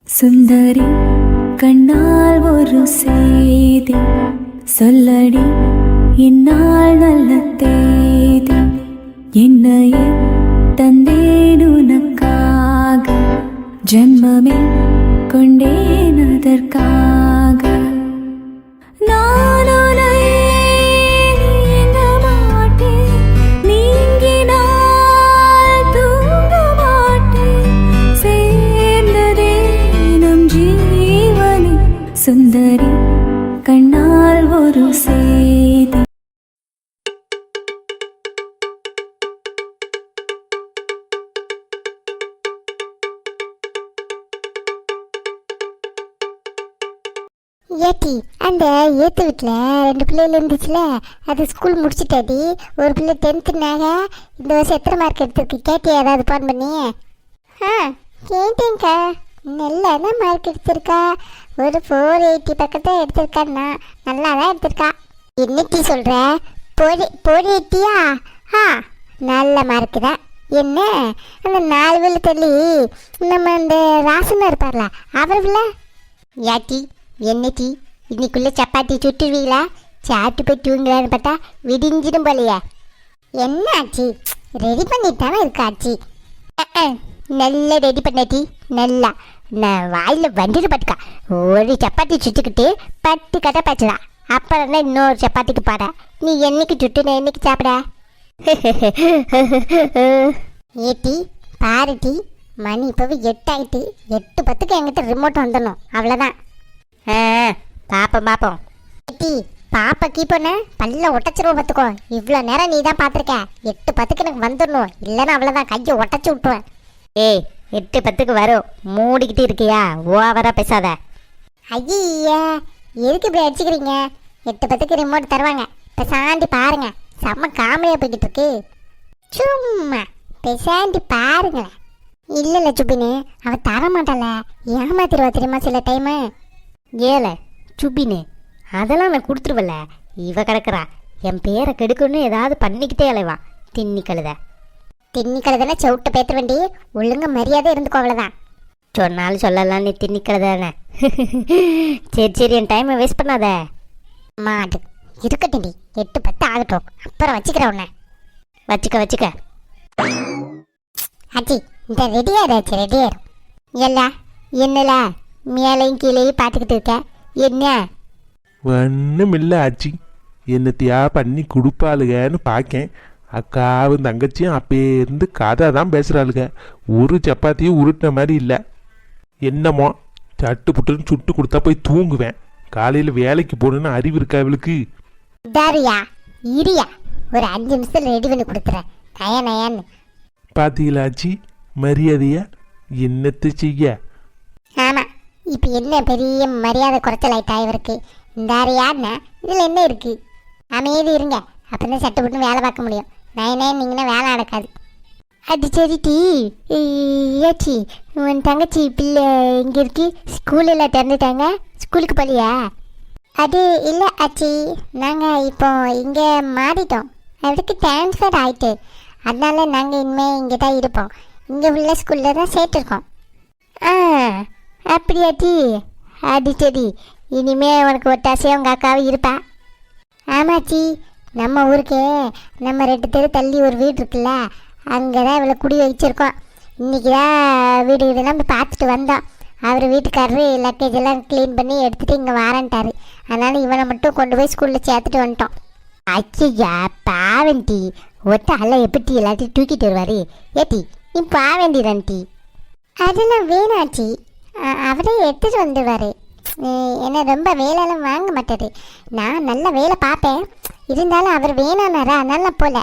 சுந்தரி கண்ணால் ஒரு செய்தி சொல்லடி, இந்நாள் நல்ல தேதி. என்னையே தந்தேன் உனக்காக, ஜன்மமே கொண்டேன் அதற்காக. நான் உன்னை நீங்க மாட்டேன், நீங்கினால் தூங்க மாட்டேன். சேர்ந்ததே நம் ஜீவனே, சுந்தரி கண்ணால் ஒரு செய்தி. ஏட்டி, அந்த ஏத்து வீட்டில் 2 பிள்ளைகள் இருந்துச்சுல, அது ஸ்கூல் முடிச்சுட்டாடி. ஒரு பிள்ளை 10th இந்த வருஷம் எத்தனை மார்க் எடுத்திருக்கு கேட்டியா? ஏதாவது ஃபோன் பண்ணி? கேட்டேங்க்கா. நல்லா தான் மார்க் எடுத்திருக்கா. ஒரு 480 பக்கத்தில் எடுத்திருக்கான்னா. நல்லா தான் எடுத்திருக்கா. என்னட்டி சொல்கிற? 480யா? நல்ல மார்க்கு தான். என்ன அந்த 4 வேலை தள்ளி நம்ம அந்த ராசனா இருப்பார்ல, அவர் பிள்ளை ஏட்டி. என்னட்டி இன்னைக்குள்ளே சப்பாத்தி சுட்டுருவீங்களா? சாப்பிட்டு போய் தூங்கலான்னு பார்த்தா விடிஞ்சிடும் போலையே. என்ன ஆச்சு? ரெடி பண்ணிட்டானே இருக்காச்சு. நல்லா ரெடி பண்ணாட்டி. நல்லா நான் வாயில் வந்துட்டு பட்டுக்கா. ஒரு சப்பாத்தி சுட்டுக்கிட்டு 10 கதை பேச்சுடா. அப்புறம் தான் இன்னொரு சப்பாத்திக்கு பாட. நீ என்னைக்கு சுட்டு நான் என்னைக்கு சாப்பிட? ஏட்டி பாருட்டி, மணி இப்போவே 8 ஆகிட்டு. 8:10 என்கிட்ட ரிமோட் வந்துடணும். அவ்வளோதான். பாப்போம். ஏட்டி பாப்பா கீப்பண்ண பல்ல ஒட்டச்சிருவோம் பார்த்துக்கோ. இவ்வளோ நேரம் நீ தான் பார்த்துருக்க. 8:10 எனக்கு வந்துடணும். இல்லைன்னா அவ்வளோதான், கையை ஒட்டச்சி விட்டுருவேன். ஏய் 8:10 வரும். மூடிக்கிட்டு இருக்கியா? ஓவரா பேசாத. ஐயா எதுக்கு இப்படி அடிச்சுக்கிறீங்க? 8:10 ரிமோட் தருவாங்க. பெசாண்டி பாருங்க. செம்ம காமெடியாக போய்கிட்டு இருக்கு. சும்மா பெசாண்டி பாருங்களேன். இல்லை சுப்பின்னு அவள் தர மாட்டாள, ஏமாத்திருவா தெரியுமா சில டைமு. ஏல சுப்பின்னு அதெல்லாம் நான் கொடுத்துருவல. இவ கிடக்குறா என் பேரை கெடுக்கணும்னு ஏதாவது பண்ணிக்கிட்டே அலைவா. தின்னி கழுதானே சவுட்டை பேத்த வேண்டி. ஒழுங்க மரியாதை இருந்துக்கோ, அவ்வளோதான். சொன்னாலும் சொல்லலாம், நீ தின்னி கழுதானே. சரி என் டைமை வேஸ்ட் பண்ணாத. மாடு இருக்கட்டும். 8:10 ஆகட்டும், அப்புறம் வச்சுக்கிறேன் உன்னை. வச்சுக்க. ஆச்சி இந்த ரெடியாயிரும். எல்லா என்னல மேலையும் கீழேயும் பார்த்துக்கிட்டு இருக்க? என்ன ஒன்றும் இல்லை ஆச்சி, என்னத்தையா பண்ணி கொடுப்பாளுகன்னு பார்க்கேன். அக்காவும் தங்கச்சியும் அப்பயே இருந்து கதை தான் பேசுகிறாளுங்க. ஒரு சப்பாத்தியும் உருட்டின மாதிரி இல்லை. என்னமோ சட்டு புட்டுன்னு சுட்டு கொடுத்தா போய் தூங்குவேன். காலையில் வேலைக்கு போகணுன்னு அறிவு இருக்கா இவளுக்கு? தாரியா இரியா, ஒரு 5 நிமிஷத்தில் ரெடி பண்ணி கொடுத்துறேன். நயான்னு பார்த்தீங்களா ஆச்சி மரியாதையா? என்னத்தை செய்ய? ஆமாம், இப்போ என்ன பெரிய மரியாதை குறைச்சல் ஆயிட்டா இவருக்கு? இந்தாரியான்னா இதில் என்ன இருக்குது? அமைதி இருங்க, அப்போ தான் சட்டு போட்டு வேலை பார்க்க முடியும். நீங்கன்னா வேலை நடக்காது. அது சரி டீ. ஏச்சி உன் தங்கச்சி பிள்ளை இங்கே இருக்கு. ஸ்கூலில் திறந்துட்டாங்க. ஸ்கூலுக்கு போலியா? அது இல்லை ஆச்சி, நாங்கள் இப்போ இங்கே மாறிட்டோம். அதுக்கு ட்ரான்ஸ்ஃபர் ஆகிட்டு. அதனால நாங்கள் இனிமேல் இங்கே தான் இருப்போம். இங்கே உள்ள ஸ்கூலில் தான் சேர்த்துருக்கோம். அப்படியாட்டி? அது சரி. இனிமே உனக்கு ஒட்டாசையாக உங்கள் அக்காவும் இருப்பா. ஆமாச்சி, நம்ம ஊருக்கே நம்ம 2 தெரு தள்ளி ஒரு வீடு இருக்குல்ல, அங்கே தான் இவ்வளோ குடி வச்சிருக்கோம். இன்றைக்கி தான் வீடு இதெல்லாம் போய் பார்த்துட்டு வந்தோம். அவர் வீட்டுக்காரரு லக்கேஜ் எல்லாம் க்ளீன் பண்ணி எடுத்துகிட்டு இங்கே வாரன்ட்டார். அதனால் இவனை மட்டும் கொண்டு போய் ஸ்கூலில் சேர்த்துட்டு வந்துட்டோம். அச்சையா பாவண்டி, ஒட்ட அல்ல எப்படி எல்லாத்தையும் தூக்கிட்டு வருவார். ஏட்டி நீ பாவேண்டிதான் டீ. அதெல்லாம் வேணாச்சி, அவரே எடுத்துகிட்டு வந்துடுவார். என்ன ரொம்ப வேலையெல்லாம் வாங்க மாட்டார். நான் நல்ல வேலை பார்ப்பேன். இருந்தாலும் அவர் வேணானாரா, அதனால போல.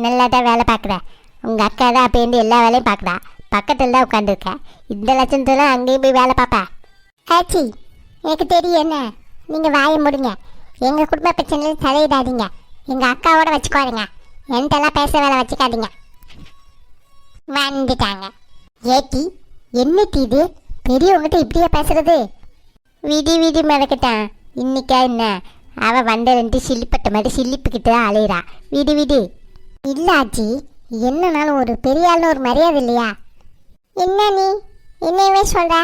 நல்லா தான் வேலை பார்க்குறேன். உங்கள் அக்கா தான் அப்போருந்து எல்லா வேலையும் பார்க்குறா. பக்கத்தில் தான் உட்காந்துருக்கேன். இந்த லட்சத்துலாம் அங்கேயும் போய் வேலை பார்ப்பேன். ஆச்சி எனக்கு தெரியும். என்ன நீங்கள் வாயை முடிங்க. எங்கள் குடும்ப பிரச்சனையில் தலையிடாதீங்க. எங்கள் அக்காவோட வச்சுக்கோருங்க. என்கிட்டலாம் பேச வேலை வச்சுக்காதீங்க. வந்துட்டாங்க. ஏட்டி என்னட்டி இது? பெரியவங்ககிட்ட இப்படியா பேசுறது? விதி மிதக்கட்டான். இன்னைக்கா என்ன அவள் வந்ததுன்ட்டு சில்லிப்பட்ட மாதிரி சில்லிப்புக்கிட்டு தான் அலையிறா. விடு. இல்லை ஆச்சி, என்னன்னாலும் ஒரு பெரிய ஆள்னு ஒரு மரியாதை இல்லையா? என்ன நீ என்னையவே சொல்ற?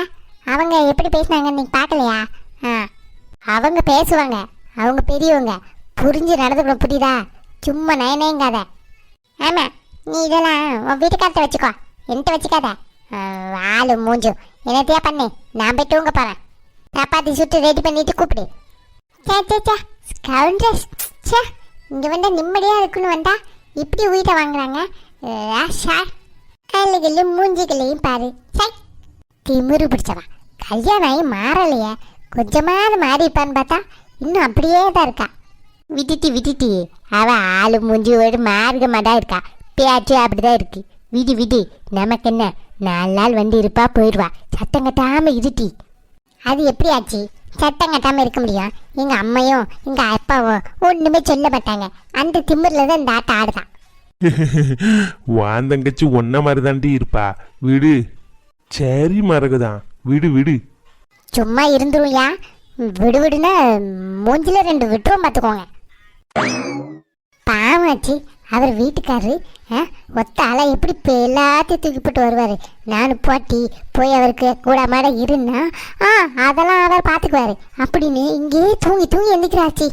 அவங்க எப்படி பேசினாங்கன்னு நீ பார்க்கலையா? ஆ, அவங்க பேசுவாங்க, அவங்க பெரியவங்க, புரிஞ்சு நடந்துக்கணும், புரியுதா? சும்மா நயனேங்காத. ஆமா, நீ இதெல்லாம் உன் வீட்டுக்காரத்தை வச்சுக்கோ, என்கிட்ட வச்சுக்காத. ஆளு மூஞ்சும் என்னத்தையா பண்ணு, நான் போய் தூங்க போறேன். சப்பாத்தி சுட்டு ரெடி பண்ணிட்டு கூப்பிடு. சே, இங்க வந்தா நிம்மதியா இருக்குன்னு வந்தா இப்படி உயிரை வாங்குறாங்க. கல்லுகளையும் மூஞ்சிகளையும் பாரு. சை, திமிரு பிடிச்சவா. கல்யாணம் ஆகி மாறலையே, கொஞ்சமாவது மாறி இருப்பான்னு பார்த்தா இன்னும் அப்படியே தான் இருக்கா. விட்டுட்டி அவ ஆளு மூஞ்சியோடு மார்க்கமாக இருக்கா. பேச்சு அப்படிதான் இருக்கு. விடு, நமக்கு என்ன, 4 நாள் வந்து இருப்பா போயிடுவா. சத்தம் கட்டாமல் இருட்டி. அது எப்படி ஆச்சு? சத்தம் கட்டாமல் இருக்க முடியும்? எங்கள் அம்மையும் எங்கள் அப்பாவும் ஒன்றுமே சொல்ல மாட்டாங்க. அந்த திமிரில் தான் இந்த ஆட்டம் ஆடுதான். வாந்தங்கச்சி ஒன்ன மாதிரி தாண்டி இருப்பா. விடு. சரி மறகுதான், விடு. சும்மா இருந்துருயா. விடுனா மூஞ்சில 2 விட்டுரும் பார்த்துக்கோங்க. பாவாச்சு அவர் வீட்டுக்காரரு. ஒத்த ஆளை எப்படி இப்போ எல்லாத்தையும் தூக்கி போட்டு வருவார். நான் போய் அவருக்கு கூட மாட இருந்தா அதெல்லாம் அவர் பார்த்துக்குவாரு அப்படின்னு இங்கேயே தூங்கி எந்திக்கிறாச்சு.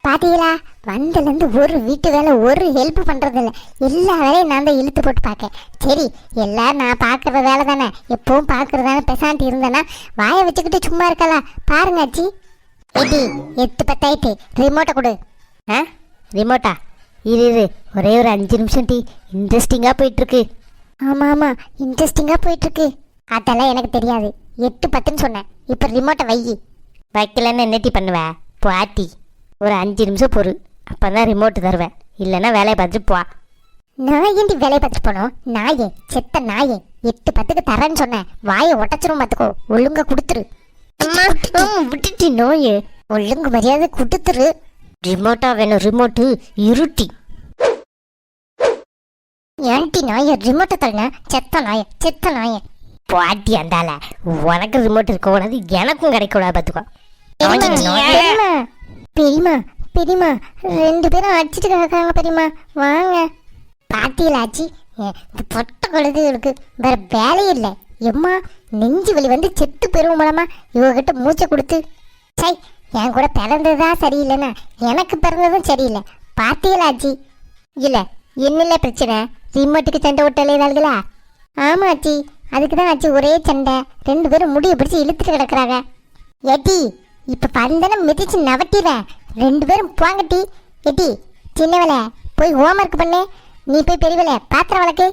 பார்த்தீங்களா? வந்ததுலேருந்து ஒரு வீட்டு வேலை, ஒரு ஹெல்ப் பண்ணுறதில்ல. எல்லா வேலையும் நான் தான் இழுத்து போட்டு பார்க்கேன். சரி, எல்லாரும் நான் பார்க்குற வேலை தானே, எப்பவும் பார்க்குறதானே, பெசாண்டி இருந்தேன்னா வாயை வச்சுக்கிட்டு சும்மா இருக்கலாம். பாருங்க ஆச்சி. 8 10 ரிமோட்டை கொடு. ரிமோட்டா? இரு, ஒரே ஒரு 5 நிமிஷம் டீ. இன்ட்ரெஸ்டிங்காக போயிட்டுருக்கு. ஆமாம், இன்ட்ரெஸ்டிங்காக போயிட்டுருக்கு. அதெல்லாம் எனக்கு தெரியாது. 8 10ன்னு சொன்னேன். இப்போ ரிமோட்டை வைக்கலன்னு என்ன டீ பண்ணுவேன்? பாட்டி, ஒரு 5 நிமிஷம் பொறு, அப்போ தான் ரிமோட்டு தருவேன். இல்லைன்னா வேலையை பார்த்துட்டு போ. நான் ஏண்டி வேலையை பார்த்துட்டு போனோம்? நாயே, செத்த நாயே, 8 10க்கு தரேன்னு சொன்னேன். வாயை உடச்சிரும் பார்த்துக்கோ. ஒழுங்கா கொடுத்துரு. விட்டுட்டி நோயே, ஒழுங்கு மரியாதை கொடுத்துரு. ரிமோட்டா வேணும், ரிமோட்டு இருட்டி. ஏன்டி நாய ரிமோட்டை தரேன்? செத்த நாய. பாட்டி அந்தால, உனக்கு ரிமோட் இருக்கக்கூடாது, எனக்கும் கிடைக்கூடாது பார்த்துக்கோ. பெரியமா 2 பேரும் அடிச்சுட்டு கிடக்காங்க. பெரியமா வாங்க. பாட்டியலாச்சு, பொட்டை கொழுது இருக்கு, வேற வேலையே இல்லை. எம்மா, நெஞ்சு வலி வந்து செத்து பெருவும் மூலமா இவகிட்ட மூச்சை கொடுத்து. சை, என் கூட பிறந்ததுதான் சரியில்லைன்னா எனக்கு பிறந்ததும் சரியில்லை. பாட்டியலாச்சு. இல்லை, என்னில்ல பிரச்சனை? ரிமோட்டுக்கு சண்டை விட்டலைதாளுகளா? ஆமா ஆச்சி, அதுக்கு தான் ஆச்சு ஒரே சண்டை. 2 பேரும் முடியை பிடிச்சி இழுத்துட்டு கிடக்குறாங்க. ஏட்டி, இப்போ பந்தனை மிதிச்சு நவட்டிடுவேன். 2 பேரும் போங்கட்டி. ஏட்டி, சின்னவளை போய் ஹோம்ஒர்க் பண்ணு. நீ போய் பெரியவளை பாத்திரம் வளர்க்கு.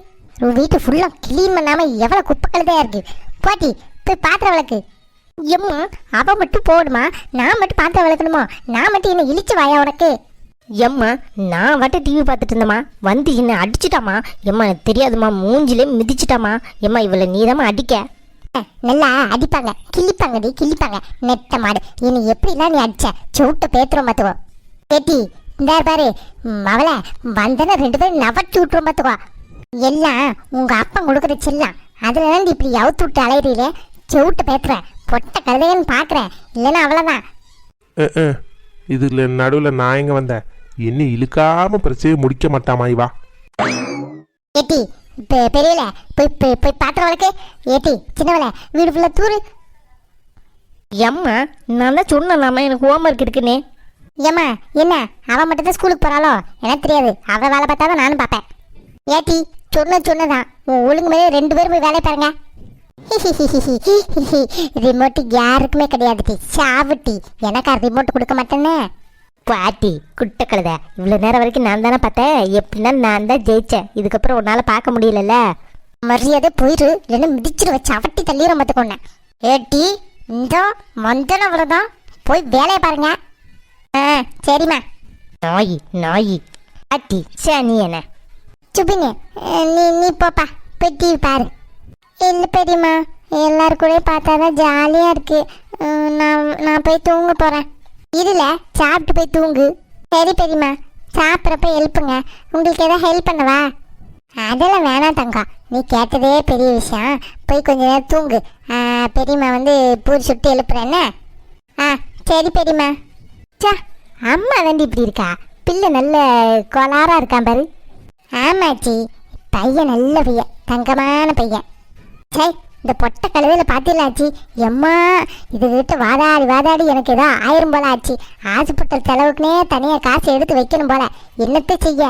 வீட்டு ஃபுல்லாக கிளீன் பண்ணாமல் எவ்வளோ குப்பை கழுதையாக இருக்கு. போட்டி, போய் பாத்திரம் வளர்க்கு. எம்மா, அவள் மட்டும் போடுமா, நான் மட்டும் பாத்திரம் வளர்க்கணுமா? நான் மட்டும் என்ன இழிச்சு வாயா உனக்கு? எம்மா, நான் மட்டும் டிவி பார்த்துட்டு இருந்தம்மா, வந்து என்ன அடிச்சுட்டாமா? எம்மா, எனக்கு தெரியாதுமா, மூஞ்சிலே மிதிச்சிட்டாமா. எம்மா, இவளை நீதாம்மா அடிக்க. நல்லா அடிப்பாங்க, கிள்ளிப்பாங்க. நெட்ட மாடு, இனி எப்படிலாம் நீ அடிச்ச சவுட்ட பேத்துறோம் பார்த்துக்கோ. கேட்டி, இந்த பாரு, அவளை வந்தன 2 பேரும் நவட்டி விட்டுரும் பார்த்துக்கோ. எல்லாம் உங்க அப்பா கொடுக்குற செல்லாம், அதுல தான் இப்படி அவுத்து விட்டு அலையிறீங்களே. சவுட்ட பேத்துற பொட்டை கழுதையன்னு பார்க்குறேன், இல்லைன்னா அவ்வளோதான். இதுல நடுவில் நான் எங்க வந்தேன்? என்ன இழுக்காம பிரச்சனையை முடிக்க மாட்டாமா இவா? கேட்டி, பெரியல போய் பாத்திரம் வளர்க்கு. ஏட்டி, சின்னவளை வீடு ஃபுல்லாக தூரு. எம்மா, நான் தான் சொன்னேன் எனக்கு ஹோம்ஒர்க் இருக்குன்னு. ஏம்மா, என்ன அவன் மட்டும் தான் ஸ்கூலுக்கு போகிறாளோ? எனக்கு தெரியாது, அவள் வேலை பார்த்தா தான் நானும் பார்ப்பேன். ஏட்டி, சொன்னதான் உன் ஒழுங்கு மேலே 2 பேரும் போய் வேலையை பாருங்க. ரிமோட்டு யாருக்குமே கிடையாது. சாவுட்டி, எனக்கா ரிமோட் கொடுக்க மாட்டேன்னு? பாட்டி குட்டை கழுத, இவ்வளோ நேரம் வரைக்கும் நான் தானே பார்த்தேன். எப்படின்னா நான் தான் ஜெயிச்சேன். இதுக்கப்புறம் உன்னால் பார்க்க முடியலல்ல. மரியாதை போயிரு, இல்லைன்னா மிதிச்சிரு வச்சு அவட்டி தள்ளிடும் பார்த்துக்கொன்னேன். ஏட்டி, இந்த மந்தன அவ்வளோதான், போய் வேலையை பாருங்க. சரிம்மா. நாயி பாட்டி, சரி நீ என்ன சுபிங்க, நீ போப்பா, போய் டிவி பாரு. இல்லை பெரியம்மா, எல்லாரும் கூட பார்த்தா தான் ஜாலியாக இருக்கு. நான் போய் தூங்க போகிறேன். இதில் சாப்பிட்டு போய் தூங்கு. சரி பெரியம்மா, சாப்பிட்றப்ப ஹெல்ப்புங்க. உங்களுக்கு எதாவது ஹெல்ப் பண்ணவா? அதெல்லாம் வேணாம் தங்கம், நீ கேட்டதே பெரிய விஷயம். போய் கொஞ்ச நேரம் தூங்கு. பெரியம்மா வந்து பூரி சுட்டு எழுப்புறேன்னு. சரி பெரியம்மா. சா, அம்மா வந்து இப்படி இருக்கா? பிள்ளை நல்ல கோளாராக இருக்கான் பாரு. ஆமாச்சி, பையன் நல்ல பையன், தங்கமான பையன். சரி, இந்த பொட்டை கழுதையில் பார்த்தீங்களா ஆச்சி? எம்மா இதுகிட்ட வாதாடி வாதாடி எனக்கு ஏதோ 1000 போல ஆச்சு. ஆசைப்பட்ட செலவுக்குனே தனியாக காசு எடுத்து வைக்கணும் போல. என்னத்தை செய்ய?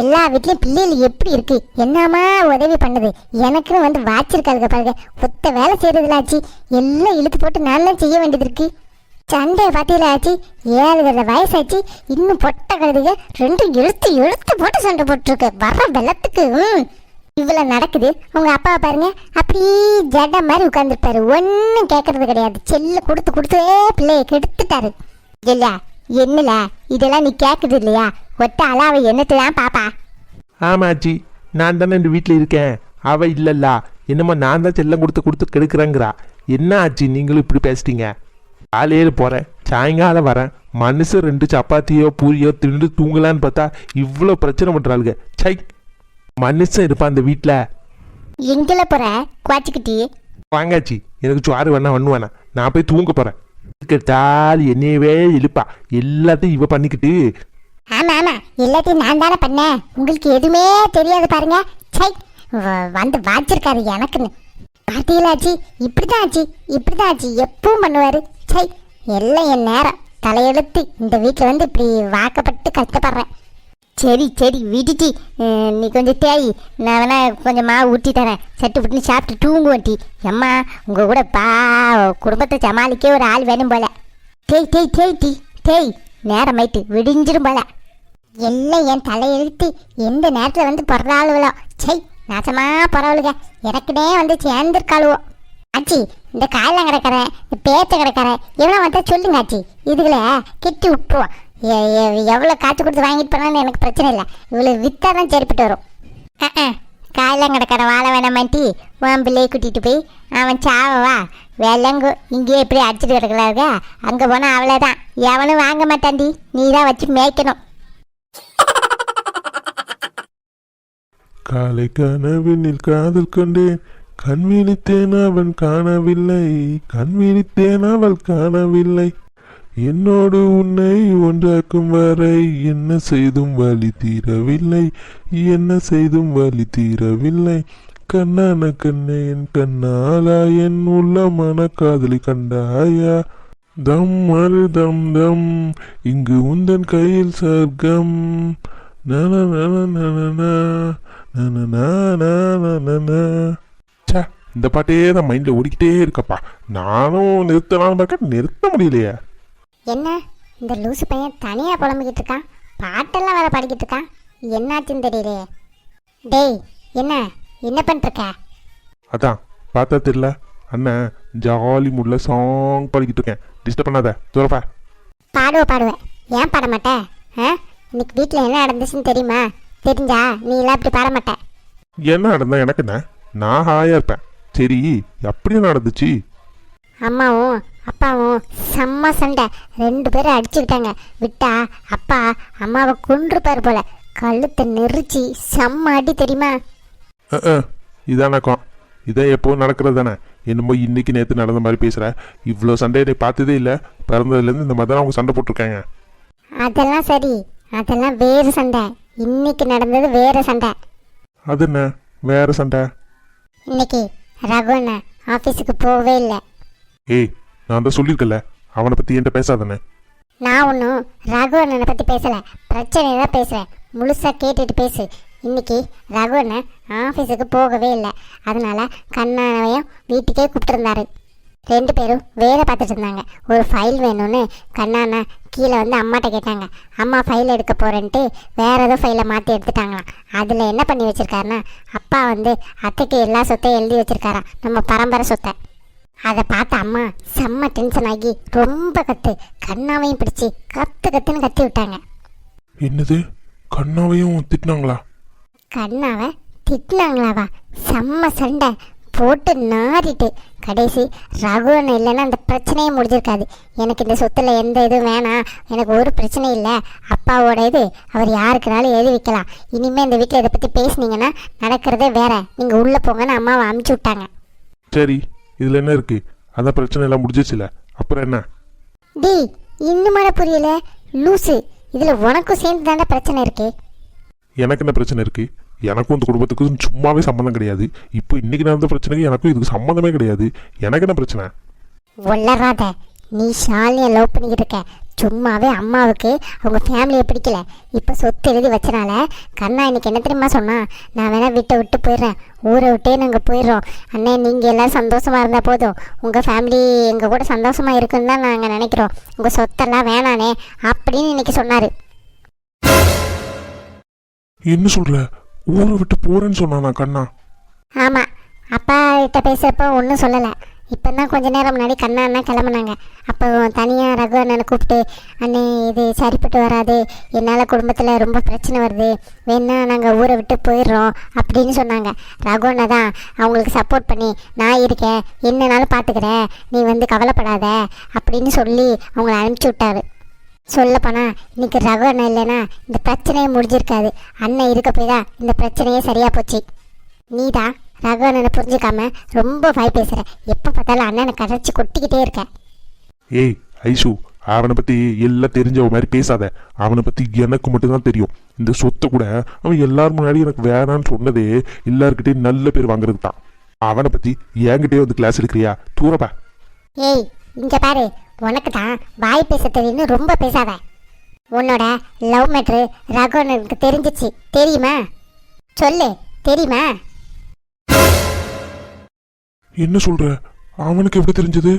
எல்லா வீட்லேயும் பிள்ளைகள் எப்படி இருக்கு, என்னமா உதவி பண்ணுது. எனக்குன்னு வந்து வாச்சிருக்காதுங்க பாருங்க. ஒத்த வேலை செய்யறதுல ஆச்சு. எல்லாம் இழுத்து போட்டு நான் தான் செய்ய வேண்டியது இருக்கு. சண்டையை பார்த்தீங்களா ஆச்சு? 7 வயசாச்சு, இன்னும் பொட்டை கழுதுக ரெண்டும் இழுத்து இழுத்து போட்டு சண்டை போட்டுருக்கு வர்ற வெள்ளத்துக்கு. இவ்வளோ நடக்குது. உங்க அப்பாவை பாருங்க, அப்படியே ஜட மாதிரி உட்காந்துருப்பாரு. ஒன்றும் கேட்கறது கிடையாது. செல்ல கொடுத்து கொடுத்தே பிள்ளைய கெடுத்துட்டாரு. இல்லையா என்னல இதெல்லாம் நீ கேட்குது இல்லையா? ஒட்ட அலாவை என்னத்தை தான் பாப்பா? ஆமாச்சி, நான் தானே இந்த வீட்டில் இருக்கேன். அவள் இல்லைல்ல, என்னம்மா நான் தான் செல்லம் கொடுத்து கொடுத்து கெடுக்கிறேங்கிறா. என்ன ஆச்சு நீங்களும் இப்படி பேசிட்டீங்க? காலையில் போகிறேன், சாயங்காலம் வரேன், மனுஷன் 2 சப்பாத்தியோ பூரியோ திண்டு தூங்கலான்னு பார்த்தா இவ்வளோ பிரச்சனை பண்ணுறாளுங்க. சை, மனுஷன் இருப்பான் அந்த வீட்டில். எங்கல போற குவாச்சிக்கிட்டி? வாங்காச்சி, எனக்கு சுவாறு வேணாம் வேணாம், நான் போய் தூங்க போகிறேன். கேட்டால் என்னையவே இழுப்பா, எல்லாத்தையும் இவ பண்ணிக்கிட்டு. ஆமா ஆமா, எல்லாத்தையும் நான் தானே பண்ணேன். உங்களுக்கு எதுவுமே தெரியாது பாருங்க. சை, வந்து வாச்சிருக்காரு எனக்குன்னு. பார்த்தீங்களா ஆச்சு? இப்படிதான் ஆச்சு, இப்படிதான் ஆச்சு, எப்பவும் பண்ணுவாரு. சை, எல்லாம் என் நேரம் தலையெழுத்து இந்த வீட்டில் வந்து இப்படி வாக்கப்பட்டு கஷ்டப்படுறேன். சரி சரி விட்டுட்டி, நீ கொஞ்சம் தேய், நான் வேணா கொஞ்சம் மாவு ஊற்றி தரேன். சட்டு புட்டுன்னு சாப்பிட்டு தூங்குவேன். அம்மா உங்கள் கூட குடும்பத்தை சமாளிக்க ஒரு ஆள் வேணும் போல. தேய் தேய் தேய் டீ தேய், நேரம் ஆயிட்டு விடிஞ்சிரும் போல. எல்லாம் என் தலையெழுத்து எந்த நேரத்தில் வந்து பிறந்தாளுவளோ. சை, நாசமா பரவலுங்க, எனக்குனே வந்து சேர்ந்துருக்காளுவோ. ஆச்சி, இந்த காயெல்லாம் கிடக்கிறேன், இந்த பேச்சை கிடக்கிறேன், எவ்வளோ வந்தா சொல்லுங்க ஆச்சி. இதுகளை கிட்டி விட்டுருவோம். எவ்வளோ காய்ச்சி கொடுத்து வாங்கிட்டு போனாலும் எனக்கு பிரச்சனை இல்லை. இவ்வளோ விற்றா தான் சரிப்பட்டு வரும். காயெல்லாம் கிடக்கிற வாழை வேணாமாட்டி உன் பிள்ளையை கூட்டிகிட்டு போய் அவன் சாவவா வெள்ளங்கு இங்கேயே எப்படி அடிச்சுட்டு கிடக்கலாங்க. அங்கே போனால் அவ்வளோதான், எவனும் வாங்க மாட்டாண்டி, நீ தான் வச்சு மேய்க்கணும். காலை கனவினில் காதல் கொண்டேன், கண் விழித்தேன் அவன் காணவில்லை, கண் விழித்தேன் அவள் காணவில்லை. என்னோடு உன்னை ஒன்றாக்கும் வரை என்ன செய்தும் வலி தீரவில்லை, என்ன செய்தும் வலி தீரவில்லை. கண்ணான கண்ணே என் கண்ணாலா என் உள்ளமான காதலி கண்டாயா? தம் மறு தம் தம் இங்கு உந்தன் கையில் சொர்க்கம். நன நன நன சே, இந்த பாட்டே தான் மைண்டில் ஓடிக்கிட்டே இருக்கப்பா. நானும் நிறுத்தலாம்னு பார்க்க நிறுத்த முடியலையே. என்ன இந்த லூசு பையன் தனியாக புலம்பிக்கிட்டு இருக்கான், பாட்டெல்லாம் வேற பாடிக்கிட்டு இருக்கான். என்னாச்சுன்னு தெரியலையே. டேய், என்ன என்ன பண்ணிருக்க? அதான் பார்த்தா தெரியல, அண்ணன் ஜாலி மூடில் சாங் பாடிக்கிட்டு இருக்கேன். டிஸ்டர்ப் பண்ணாத, தூரப்பா. பாடுவேன், ஏன் பாட மாட்டேன்? இன்னைக்கு வீட்டில் என்ன நடந்துச்சுன்னு தெரியுமா? தெரிஞ்சா நீ எல்லாம் இப்படி பாட மாட்டேன். என்ன நடந்தா எனக்கு என்ன, நான் ஹாயாக இருப்பேன். சரி, அப்படியே நடந்துச்சு. அம்மாவும் அப்பாவும் செம்ம சண்டை, 2 பேரும் அடிச்சுக்கிட்டாங்க. விட்டா அப்பா அம்மாவை கொன்றுப்பார் போல. கழுத்தை நெரிச்சு செம்ம அடி தெரியுமா? இதானக்கம், இதான் எப்போவும் நடக்கிறது தானே. என்னமோ இன்னைக்கு நேற்று நடந்த மாதிரி பேசுகிற. இவ்வளோ சண்டையை பார்த்ததே இல்லை, பிறந்ததுலேருந்து இந்த மாதிரி தான் அவங்க சண்டை போட்டிருக்காங்க. அதெல்லாம் சரி, அதெல்லாம் வேறு சண்டை. இன்னைக்கு நடந்தது வேறு சண்டை. அது என்ன வேற சண்டை? இன்னைக்கு ரகுண்ண ஆஃபீஸுக்கு போகவே இல்லை. ஏய், நான் தான் சொல்லியிருக்கல, அவனை பற்றி என்கிட்ட பேசாதானே. நான் ஒன்றும் ரகுவண்ணனை பற்றி பேசலை, பிரச்சனையை தான் பேசுகிறேன். முழுசாக கேட்டுட்டு பேசு. இன்னைக்கு ரகுவண்ணன் ஆஃபீஸுக்கு போகவே இல்லை, அதனால கண்ணாவையும் வீட்டுக்கே கூப்பிட்டுருந்தாரு. 2 பேரும் வேலை பார்த்துட்டு இருந்தாங்க. ஒரு ஃபைல் வேணும்னு கண்ணாண்ணா கீழே வந்து அம்மாட்ட கேட்டாங்க. அம்மா ஃபைல் எடுக்க போகிறேன்ட்டு வேறு ஏதோ ஃபைலை மாற்றி எடுத்துட்டாங்களாம். அதில் என்ன பண்ணி வச்சுருக்காருன்னா, அப்பா வந்து அத்தைக்கு எல்லா சொத்தையும் எழுதி வச்சுருக்காராம், நம்ம பரம்பரை சொத்தை. அதை பார்த்த அம்மா செம்ம டென்ஷன் ஆகி ரொம்ப கண்ணாவையும் பிடிச்சி கத்துன்னு கத்தி விட்டாங்க. என்னது, கண்ணாவையும் திட்டினாங்களா? கண்ணாவை திட்டினாங்களாவா? செம்ம சண்டை போட்டு நாரிட்டு கடைசி ரகுவன் இல்லைன்னா அந்த பிரச்சனையே முடிஞ்சிருக்காது. எனக்கு இந்த சொத்துல எந்த இதுவும் வேணாம், எனக்கு ஒரு பிரச்சனை இல்லை, அப்பாவோட இது அவர் யாருக்குனாலும் எழுதி வைக்கலாம், இனிமேல் இந்த வீட்டில் இதை பற்றி பேசுனீங்கன்னா நடக்கிறதே வேற, நீங்கள் உள்ளே போங்கன்னு அம்மாவை அமுச்சு விட்டாங்க. சரி, இதில் என்ன இருக்குது? அதான் பிரச்சனை எல்லாம் முடிஞ்சிச்சுல, அப்புறம் என்ன? டி, இன்னுமான புரியல லூசு, இதில் உனக்கும் சேர்ந்து தானே பிரச்சனை இருக்கு. எனக்கு என்ன பிரச்சனை இருக்குது? எனக்கும் இந்த குடும்பத்துக்கும் சும்மாவே சம்மந்தம் கிடையாது. இப்போ இன்னைக்கு நடந்த பிரச்சனைக்கு எனக்கும் இதுக்கு சம்மந்தமே கிடையாது. எனக்கு என்ன பிரச்சனை? வளராத. நீ ஷாலினியை லவ் பண்ணிக்கிட்டு இருக்க. சும்மாவே அம்மாவுக்கு அவங்க ஃபேமிலியை பிடிக்கல. இப்போ சொத்து எழுதி வச்சனால கண்ணா இன்னைக்கு என்ன தெரியுமா சொன்னா, நான் வேணா விட்டு போயிடுறேன், ஊரை விட்டே நாங்கள் போயிடுறோம் அண்ணே, நீங்கள் எல்லோரும் சந்தோஷமாக இருந்தால் போதும், உங்கள் ஃபேமிலி எங்கள் கூட சந்தோஷமாக இருக்குன்னு தான் நாங்கள் நினைக்கிறோம், உங்கள் சொத்தெல்லாம் வேணானே அப்படின்னு இன்னைக்கு சொன்னார். என்ன சொல்ற? ஊரை விட்டு போறேன்னு சொன்னானா கண்ணா? ஆமாம், அப்பா கிட்ட பேசுகிறப்போ ஒன்றும் சொல்லலை. இப்போ தான் கொஞ்ச நேரம் முன்னாடி கண்ணா அண்ணா கிளம்புனாங்க. அப்போ தனியாக ரகு அண்ணனை கூப்பிட்டு, அண்ணே இது சரிப்பட்டு வராது, என்னால் குடும்பத்தில் ரொம்ப பிரச்சனை வருது, வேணா நாங்கள் ஊரை விட்டு போயிடுறோம் அப்படின்னு சொன்னாங்க. ரகு அண்ணா தான் அவங்களுக்கு சப்போர்ட் பண்ணி, நான் இருக்கேன், என்னன்னாலும் பார்த்துக்கிறேன், நீ வந்து கவலைப்படாத அப்படின்னு சொல்லி அவங்கள அனுப்பிச்சி விட்டாரு. சொல்லப்போனால் இன்னைக்கு ரகு அண்ணன் இல்லைன்னா இந்த பிரச்சனையே முடிஞ்சிருக்காது. அண்ணன் இருக்க போய் தான் இந்த பிரச்சனையே சரியாக போச்சு. நீ தான் ரகு அண்ணனை புரிஞ்சுக்காம ரொம்ப வாய் பேசுகிற. எப்போ பார்த்தாலும் அண்ணனை கரைச்சி கொட்டிக்கிட்டே இருக்க. ஏய் ஐஷு, அவனை பற்றி எல்லாம் தெரிஞ்சவ மாதிரி பேசாத. அவனை பற்றி எனக்கு மட்டும்தான் தெரியும். இந்த சொத்தை கூட அவன் எல்லாரும் முன்னாடி எனக்கு வேணான்னு சொன்னதே எல்லாருக்கிட்டையும் நல்ல பேர் வாங்குறது தான். அவனை பற்றி என்கிட்டயே வந்து கிளாஸ் எடுக்கிறியா? தூரப்பா. ஏய் இங்கே பாரு, உனக்கு தான் வாய் பேச தெரியும்னு ரொம்ப பேசாத. உன்னோட லவ் மேட்ரு ரகு அண்ணனுக்கு தெரிஞ்சிச்சு தெரியுமா? சொல்லு, தெரியுமா? என்ன சொல்ற? அவனுக்கு எப்படி தெரிஞ்சது?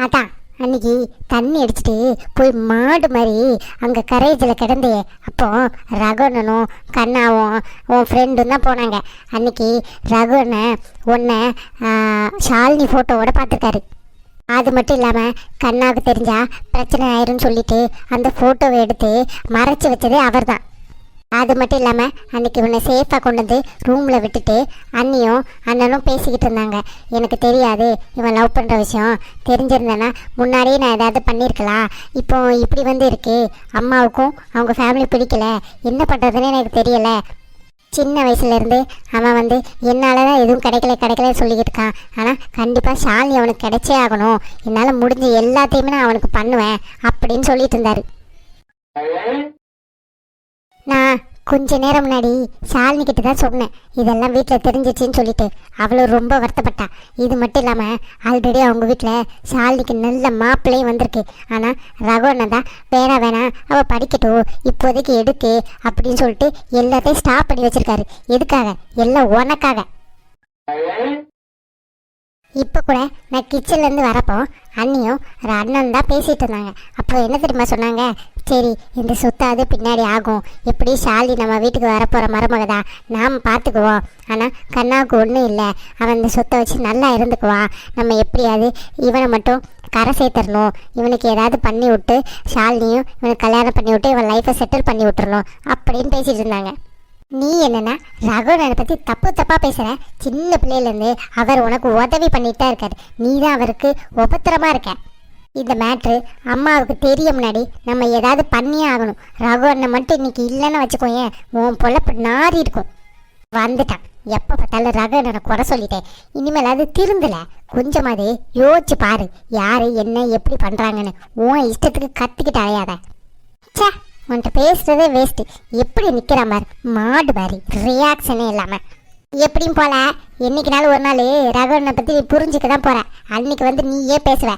அதான் அன்னைக்கு தண்ணி அடிச்சுட்டு போய் மாடு மாதிரி அங்கே கரேஜில் கிடந்தே, அப்போ ரகு அண்ணனும் கண்ணாவும் உன் ஃப்ரெண்டும் தான் போனாங்க. அன்னைக்கு ரகு அண்ணன் உன்னை ஷாலினி ஃபோட்டோவோட பார்த்துருக்காரு. அது மட்டும் இல்லாமல் கண்ணாவுக்கு தெரிஞ்சா பிரச்சனை ஆயிரும்னு சொல்லிட்டு அந்த ஃபோட்டோவை எடுத்து மறைச்சி வச்சதே அவர் தான். அது மட்டும் இல்லாமல் அன்றைக்கி உன்னை சேஃபாக கொண்டு வந்து ரூமில் விட்டுட்டு அண்ணியும் அண்ணனும் பேசிக்கிட்டு இருந்தாங்க. எனக்கு தெரியாது இவன் லவ் பண்ணுற விஷயம், தெரிஞ்சிருந்தேன்னா முன்னாடியே நான் ஏதாவது பண்ணியிருக்கலாம். இப்போ இப்படி வந்து இருக்கு, அம்மாவுக்கும் அவங்க ஃபேமிலி பிடிக்கல, என்ன பண்ணுறதுன்னு எனக்கு தெரியலை. சின்ன வயசுலேருந்து அவன் வந்து என்னால் தான் எதுவும் கிடைக்கல சொல்லிக்கிட்டு இருக்கான். ஆனால் கண்டிப்பாக ஷாலினி அவனுக்கு கிடைச்சே ஆகணும், என்னால் முடிஞ்ச எல்லாத்தையுமே நான் அவனுக்கு பண்ணுவேன் அப்படின்னு சொல்லிட்டு இருந்தார். நான் கொஞ்ச நேரம் முன்னாடி ஷாலினி கிட்ட தான் சொன்னேன் இதெல்லாம் வீட்டில் தெரிஞ்சிச்சின்னு சொல்லிட்டு. அவளும் ரொம்ப வருத்தப்பட்டா. இது மட்டும் இல்லாமல் ஆல்ரெடி அவங்க வீட்டில் ஷாலினிக்கு நல்ல மாப்பிள்ளையும் வந்திருக்கு. ஆனால் ரகு அண்ணன் தான் வேணாம் அவள் படிக்கட்டும், இப்போதைக்கு எடுக்கு அப்படின்னு சொல்லிட்டு எல்லாத்தையும் ஸ்டாப் பண்ணி வச்சிருக்காரு. எதுக்காக? எல்லாம் உனக்காக. இப்போ கூட நான் கிச்சன்லேருந்து வரப்போ அண்ணியும் அண்ணன் தான் பேசிகிட்டு இருந்தாங்க. அப்போ என்ன தெரியுமா சொன்னாங்க? சரி இந்த சொத்தாவது பின்னாடி ஆகும், எப்படி ஷாலி நம்ம வீட்டுக்கு வரப்போகிற மருமக தான், நாம் பார்த்துக்குவோம். ஆனால் கண்ணாவுக்கு ஒன்றும் இல்லை, அவன் இந்த சொத்தை வச்சு நல்லா இருந்துக்குவான், நம்ம எப்படியாவது இவனை மட்டும் கரை சேர்த்துடணும், இவனுக்கு ஏதாவது பண்ணி விட்டு ஷாலினியும் இவனுக்கு கல்யாணம் பண்ணி விட்டு இவன் லைஃப்பை செட்டில் பண்ணி விட்டுறணும் அப்படின்னு பேசிகிட்டு இருந்தாங்க. நீ என்னன்னா ரகுவனை பற்றி தப்பாக பேசுகிற. சின்ன பிள்ளையிலேருந்து அவர் உனக்கு உதவி பண்ணிட்டு தான் இருக்காரு, நீ தான் அவருக்கு உபத்திரமாக இருக்க. இந்த மேட்ரு அம்மாவுக்கு தெரிய முன்னாடி நம்ம ஏதாவது பண்ணியே ஆகணும். ரகுவனை மட்டும் இன்னைக்கு இல்லைன்னு வச்சுக்கோயேன், உன் பொழப்பு நாரி இருக்கும். வந்துட்டான், எப்போ பார்த்தாலும் ரகுவனை குறை சொல்லிட்டேன். இனிமேல் அது திருந்தலை. கொஞ்சமாவது யோசிச்சு பாரு, யார் என்ன எப்படி பண்ணுறாங்கன்னு. உன் இஷ்டத்துக்கு கற்றுக்கிட்டு அலையாத. சே, உன்கிட்ட பேசுறதே வேஸ்ட்டு. எப்படி நிற்கிற மாதிரி மாடு மாதிரி, ரியாக்ஷனே இல்லாமல். எப்படியும் போல என்னைக்குனாலும் ஒரு நாள் ரகுவனை பற்றி நீ புரிஞ்சுக்க தான் போகிற. அன்னைக்கு வந்து நீயே பேசுவ.